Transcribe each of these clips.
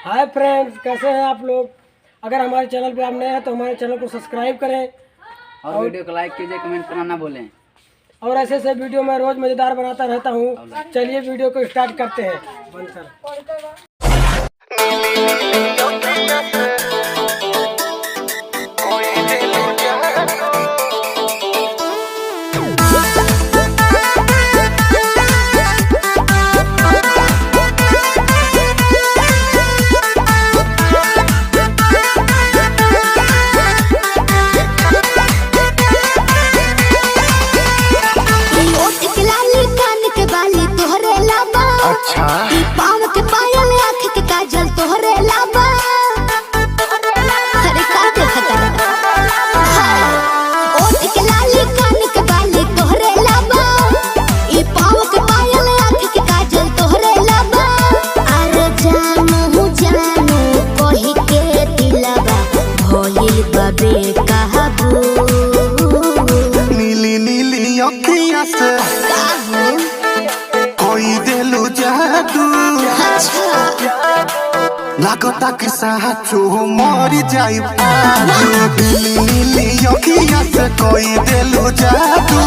Hi friends, कैसे हैं आप लोग। अगर हमारे चैनल पे आप नए हैं तो हमारे चैनल को सब्सक्राइब करें और वीडियो को लाइक कीजिए, कमेंट करना ना भूलें। और ऐसे ऐसे वीडियो मैं रोज मज़ेदार बनाता रहता हूँ। चलिए वीडियो को स्टार्ट करते हैं। बंद कर। अच्छा पाँव के पायल, आँख के काजल तोहरे लाबा। अरे का देखता ओठ के लाली, कान के बाली तोहरे लाबा। ई पाँव के पायल, आँख के काजल तोहरे लाबा। अरे जानू कही के दिलवा भइल बाबे कहबू। नीली नीली अखियाँ से कोई दिलु जादू। लागता कि साचो मरी जाई आजू। नीली नीली अखियाँ से कोई दिलु जादू।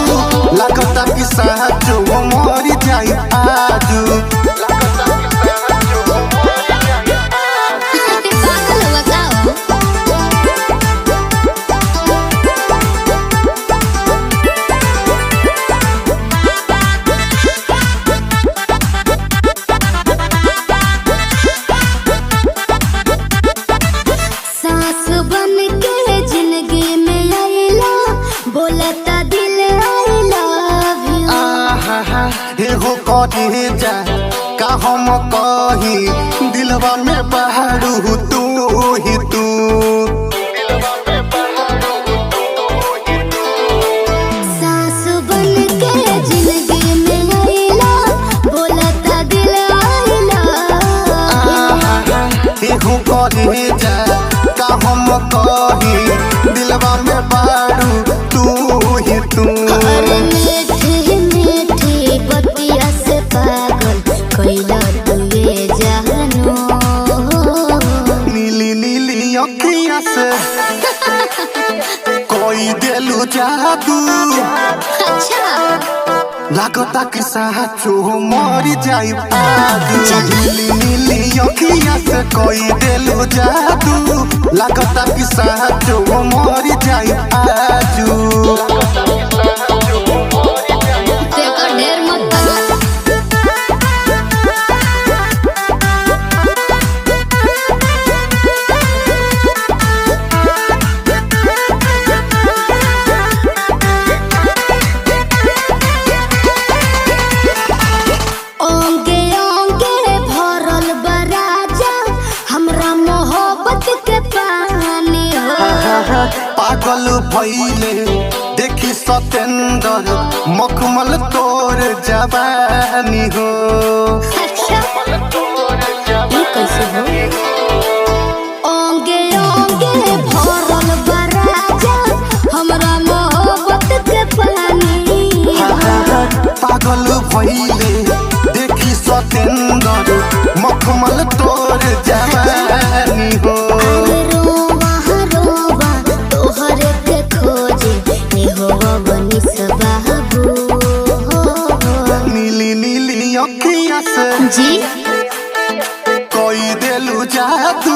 लागता कि साचो मरी जाई आजू। एगो कहे जा का हम कही, दिलवा में बहारू तू ही तू। सास बन के जिंदगी में आइला, बोलता दिल आइला। एगो कहे जा का हम कही, दिलवा में बहारू तू ही तू। नीली नीली अखियाँ से कोई दिलु जादू। लागता कि साचो मरी जाई आजू। नीली नीली अखियाँ से कोई दिलु जादू। लागता कि साचो मरी जाई आजू। पागल भइले देखी सतेंद्र, मखमल तोर जवानी हो। कैसे हो ओंगे ओंगे भरल बराजा, हमरा मोहब्बत के पानी। पागल भइले देखी सतेंद्र, मखमल तोर जवानी हो। नीली नीली अखियाँ से जी कोई दिलु जादू।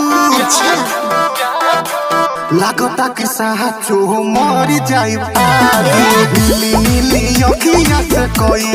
लागता कि साचो मरी जाई आजू। नीली नीली अखियाँ से कोई